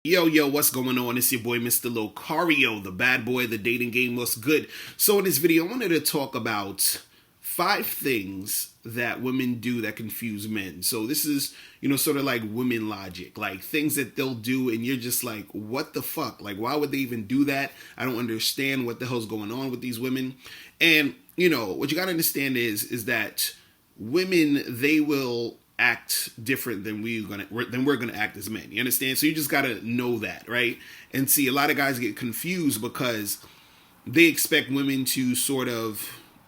Yo, what's going on? It's your boy, Mr. Locario, the bad boy, the dating game. What's good? So, in this video, I wanted to talk about 5 things that women do that confuse men. So, this is, sort of like women logic, like things that they'll do, and you're just like, what the fuck? Like, why would they even do that? I don't understand what the hell's going on with these women. And, what you got to understand is that women, they will act different than we're gonna act as men. You understand? So you just gotta know that, right? And see, a lot of guys get confused because they expect women to sort of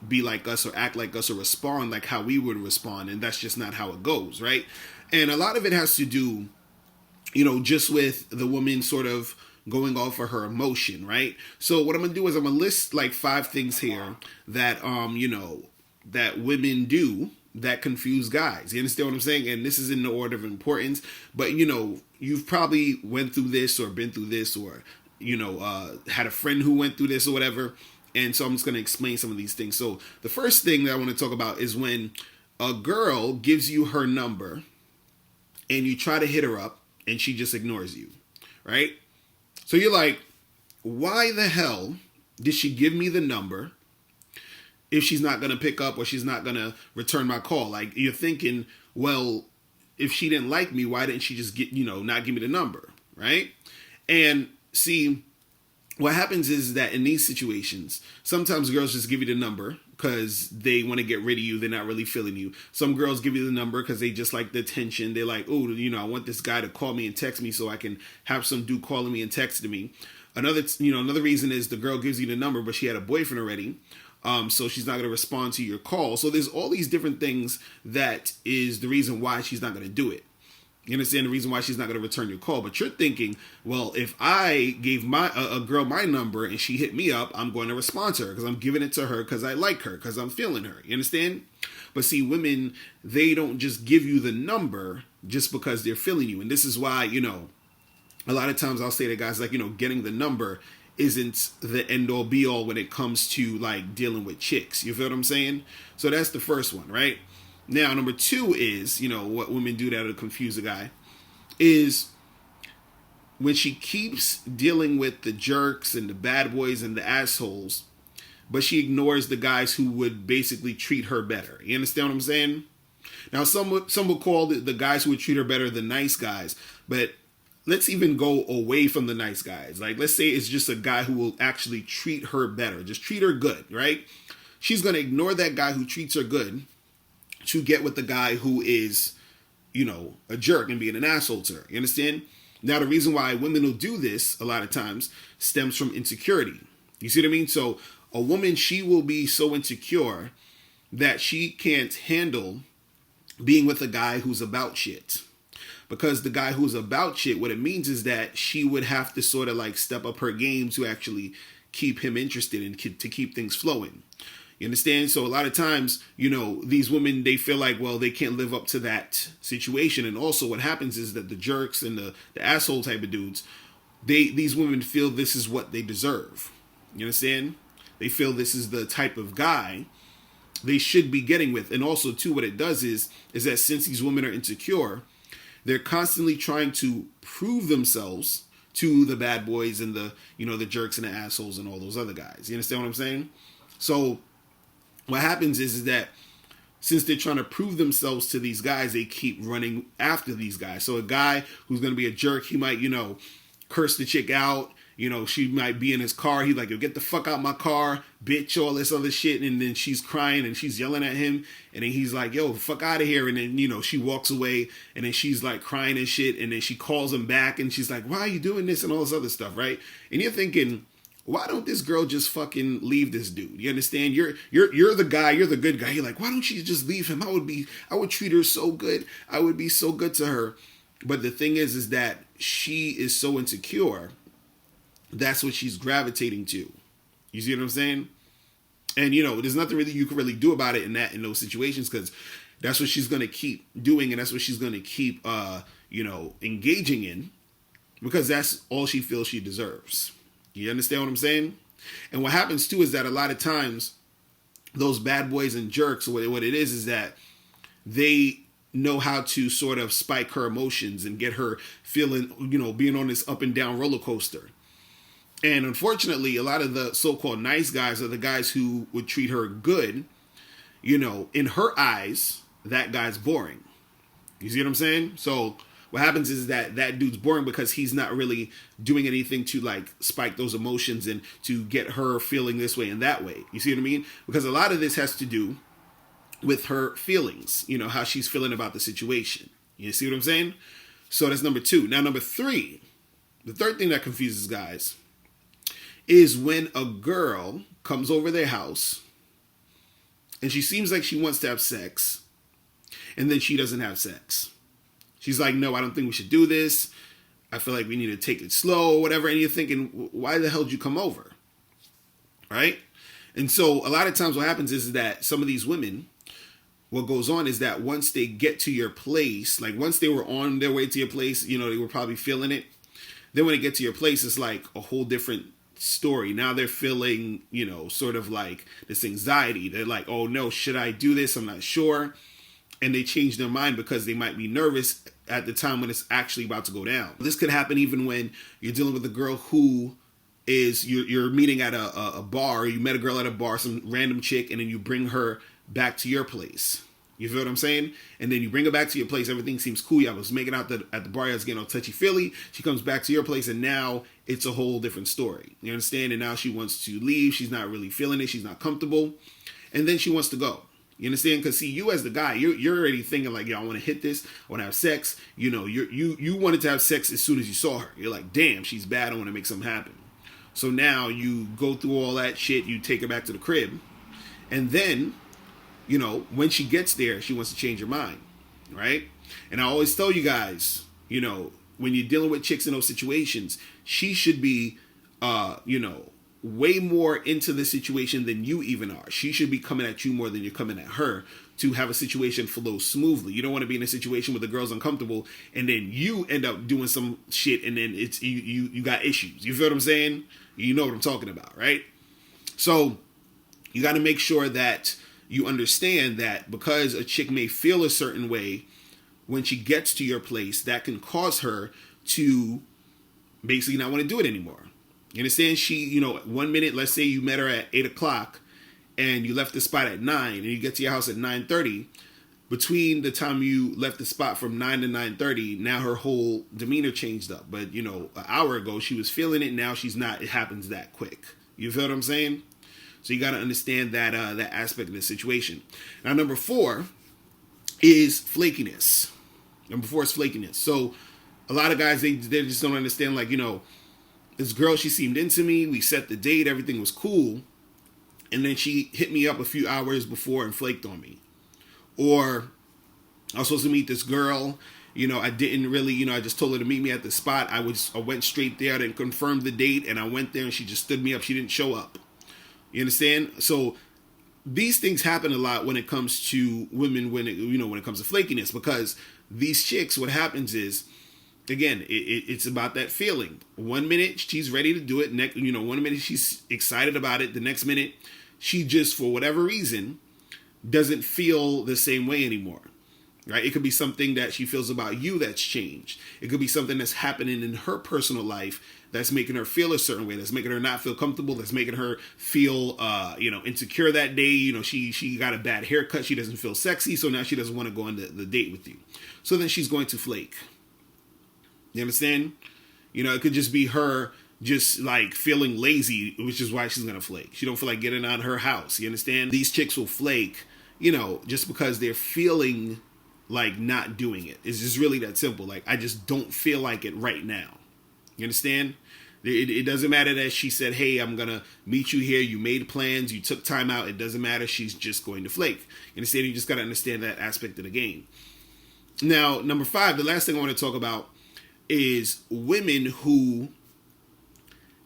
be like us or act like us or respond like how we would respond, and that's just not how it goes, right? And a lot of it has to do, just with the woman sort of going off of her emotion, right? So what I'm gonna do is I'm gonna list like 5 things here that that women do that confuse guys. You understand what I'm saying? And this is in the order of importance. But you've probably went through this or been through this or had a friend who went through this or whatever. And so I'm just going to explain some of these things. So the first thing that I want to talk about is when a girl gives you her number and you try to hit her up and she just ignores you, right? So you're like, why the hell did she give me the number if she's not going to pick up or she's not going to return my call? Like, you're thinking, well, if she didn't like me, why didn't she just not give me the number, right? And see, what happens is that in these situations, sometimes girls just give you the number because they want to get rid of you. They're not really feeling you. Some girls give you the number because they just like the attention. They're like, oh, I want this guy to call me and text me so I can have some dude calling me and texting me. Another reason is the girl gives you the number, but she had a boyfriend already. So she's not going to respond to your call. So there's all these different things that is the reason why she's not going to do it. You understand the reason why she's not going to return your call. But you're thinking, well, if I gave a girl my number and she hit me up, I'm going to respond to her because I'm giving it to her because I like her, because I'm feeling her. You understand? But see, women, they don't just give you the number just because they're feeling you. And this is why, a lot of times I'll say to guys like, getting the number isn't the end all be all when it comes to like dealing with chicks. You feel what I'm saying? So that's the first one, right? Now, number 2 is, what women do that'll confuse a guy is when she keeps dealing with the jerks and the bad boys and the assholes, but she ignores the guys who would basically treat her better. You understand what I'm saying? Now, some will call the guys who would treat her better the nice guys, but let's even go away from the nice guys. Like, let's say it's just a guy who will actually treat her better. Just treat her good, right? She's going to ignore that guy who treats her good to get with the guy who is, a jerk and being an asshole to her. You understand? Now, the reason why women will do this a lot of times stems from insecurity. You see what I mean? So a woman, she will be so insecure that she can't handle being with a guy who's about shit. Because the guy who's about shit, what it means is that she would have to sort of like step up her game to actually keep him interested and to keep things flowing. You understand? So a lot of times, these women, they feel like, well, they can't live up to that situation. And also what happens is that the jerks and the asshole type of dudes, these women feel this is what they deserve. You understand? They feel this is the type of guy they should be getting with. And also, too, what it does is that since these women are insecure, they're constantly trying to prove themselves to the bad boys and the jerks and the assholes and all those other guys. You understand what I'm saying? So what happens is that since they're trying to prove themselves to these guys, they keep running after these guys. So a guy who's going to be a jerk, he might, curse the chick out. She might be in his car. He's like, yo, get the fuck out my car, bitch, all this other shit. And then she's crying and she's yelling at him. And then he's like, yo, fuck out of here. And then, she walks away and then she's like crying and shit. And then she calls him back and she's like, why are you doing this and all this other stuff, right? And you're thinking, why don't this girl just fucking leave this dude? You understand? You're the guy, you're the good guy. You're like, why don't you just leave him? I would treat her so good. I would be so good to her. But the thing is that she is so insecure. That's what she's gravitating to. You see what I'm saying? And there's nothing really you can really do about it in those situations, because that's what she's going to keep doing, and that's what she's going to keep engaging in, because that's all she feels she deserves. You understand what I'm saying? And what happens too is that a lot of times those bad boys and jerks, what it is that they know how to sort of spike her emotions and get her feeling, being on this up and down roller coaster. And unfortunately, a lot of the so-called nice guys are the guys who would treat her good. In her eyes, that guy's boring. You see what I'm saying? So what happens is that dude's boring because he's not really doing anything to like spike those emotions and to get her feeling this way and that way. You see what I mean? Because a lot of this has to do with her feelings, how she's feeling about the situation. You see what I'm saying? So that's number 2. Now, number 3, the third thing that confuses guys is when a girl comes over their house and she seems like she wants to have sex and then she doesn't have sex. She's like, no, I don't think we should do this. I feel like we need to take it slow or whatever. And you're thinking, why the hell did you come over? Right? And so a lot of times what happens is that some of these women, what goes on is that once they get to your place, like once they were on their way to your place, they were probably feeling it. Then when they get to your place, it's like a whole different story. Now they're feeling, sort of like this anxiety. They're like, oh no, should I do this? I'm not sure. And they change their mind because they might be nervous at the time when it's actually about to go down. This could happen even when you're dealing with a girl who is, you're meeting at a bar. You met a girl at a bar, some random chick, and then you bring her back to your place. You feel what I'm saying? And then you bring her back to your place. Everything seems cool. I was making out at the bar. I was getting all touchy-feely. She comes back to your place, and now it's a whole different story. You understand? And now she wants to leave. She's not really feeling it. She's not comfortable. And then she wants to go. You understand? Because see, you as the guy, you're already thinking like, I want to hit this. I want to have sex. You wanted to have sex as soon as you saw her. You're like, damn, she's bad. I want to make something happen. So now you go through all that shit. You take her back to the crib. And then, when she gets there, she wants to change her mind. Right? And I always tell you guys, when you're dealing with chicks in those situations, she should be, way more into the situation than you even are. She should be coming at you more than you're coming at her to have a situation flow smoothly. You don't want to be in a situation where the girl's uncomfortable and then you end up doing some shit and then it's you got issues. You feel what I'm saying? You know what I'm talking about, right? So you got to make sure that you understand that because a chick may feel a certain way when she gets to your place, that can cause her to basically not want to do it anymore. You understand? She, 1 minute, let's say you met her at 8 o'clock and you left the spot at 9 and you get to your house at 9:30. Between the time you left the spot from 9 to 9:30, now her whole demeanor changed up. But, an hour ago she was feeling it. Now she's not. It happens that quick. You feel what I'm saying? So you got to understand that that aspect of the situation. Now, number 4 is flakiness. Number 4 is flakiness. So a lot of guys, they just don't understand, like, this girl, she seemed into me. We set the date. Everything was cool. And then she hit me up a few hours before and flaked on me. Or I was supposed to meet this girl. I didn't really, I just told her to meet me at the spot. I went straight there. I didn't confirm the date. And I went there and she just stood me up. She didn't show up. You understand? So these things happen a lot when it comes to women, when it comes to flakiness. Because these chicks, what happens is, again, it's about that feeling. 1 minute she's ready to do it. 1 minute she's excited about it. The next minute she just, for whatever reason, doesn't feel the same way anymore. Right? It could be something that she feels about you that's changed. It could be something that's happening in her personal life that's making her feel a certain way. That's making her not feel comfortable. That's making her feel, insecure that day. She got a bad haircut. She doesn't feel sexy. So now she doesn't want to go on the date with you. So then she's going to flake. You understand? It could just be her just like feeling lazy, which is why she's going to flake. She don't feel like getting out of her house. You understand? These chicks will flake, just because they're feeling like not doing it. It's just really that simple. Like, I just don't feel like it right now. You understand? It doesn't matter that she said, hey, I'm going to meet you here. You made plans. You took time out. It doesn't matter. She's just going to flake. You understand? You just got to understand that aspect of the game. Now, number 5, the last thing I want to talk about is women who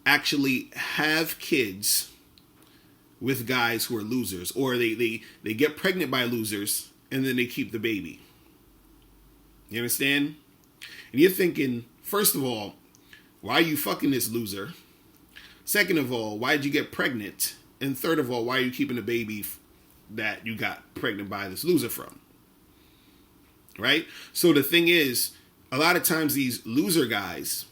actually have kids with guys who are losers, or they get pregnant by losers and then they keep the baby. You understand? And you're thinking, first of all, why are you fucking this loser? Second of all, why did you get pregnant? And third of all, why are you keeping a baby that you got pregnant by this loser from? right? So the thing is, a lot of times these loser guys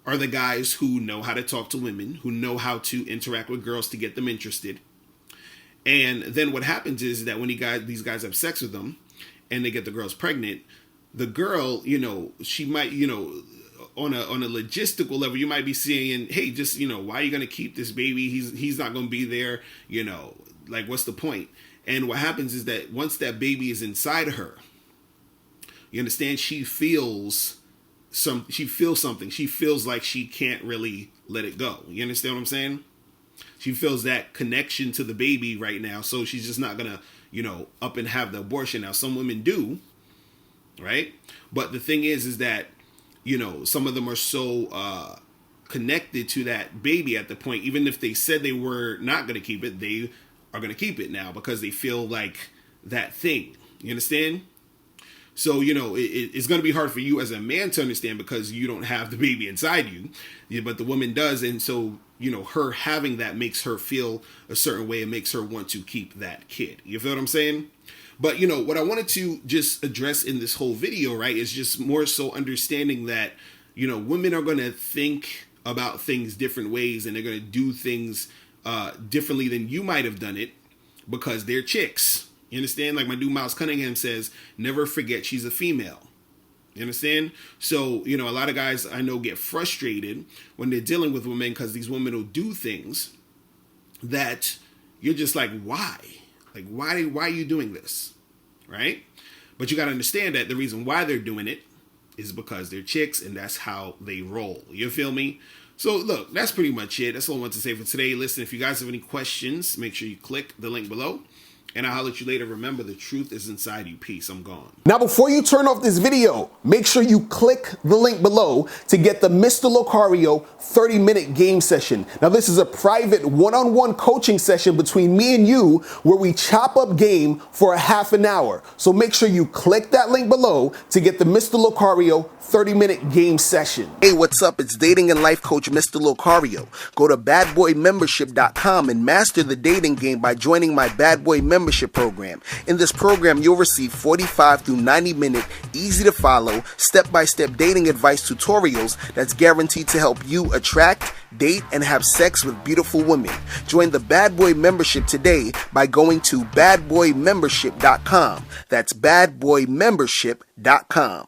are the guys who know how to talk to women, who know how to interact with girls to get them interested. And then what happens is that when these guys have sex with them and they get the girls pregnant, the girl, she might, on a logistical level, you might be saying, hey, just, why are you going to keep this baby? He's not going to be there, like, what's the point? And what happens is that once that baby is inside her, you understand, she feels something. She feels like she can't really let it go. You understand what I'm saying? She feels that connection to the baby right now. So she's just not going to, up and have the abortion. Now, some women do, right? But the thing is that, some of them are so connected to that baby at the point, even if they said they were not going to keep it, they are going to keep it now because they feel like that thing. You understand? So, it's going to be hard for you as a man to understand because you don't have the baby inside you, but the woman does. And so, her having that makes her feel a certain way and makes her want to keep that kid. You feel what I'm saying? But, what I wanted to just address in this whole video, right, is just more so understanding that, women are going to think about things different ways and they're going to do things differently than you might have done it because they're chicks. You understand? Like my dude Miles Cunningham says, never forget she's a female. You understand? So, a lot of guys I know get frustrated when they're dealing with women because these women will do things that you're just like, why? Like, why are you doing this? Right? But you got to understand that the reason why they're doing it is because they're chicks and that's how they roll. You feel me? So, look, that's pretty much it. That's all I want to say for today. Listen, if you guys have any questions, make sure you click the link below. And I'll holler at you later. Remember, the truth is inside you. Peace. I'm gone. Now, before you turn off this video, make sure you click the link below to get the Mr. Locario 30-minute game session. Now, this is a private one-on-one coaching session between me and you where we chop up game for a half an hour. So make sure you click that link below to get the Mr. Locario 30-minute game session. Hey, what's up? It's dating and life coach Mr. Locario. Go to badboymembership.com and master the dating game by joining my Bad Boy Membership program. In this program, you'll receive 45 through 90-minute, easy-to-follow, step-by-step dating advice tutorials that's guaranteed to help you attract, date, and have sex with beautiful women. Join the Bad Boy Membership today by going to badboymembership.com. That's badboymembership.com.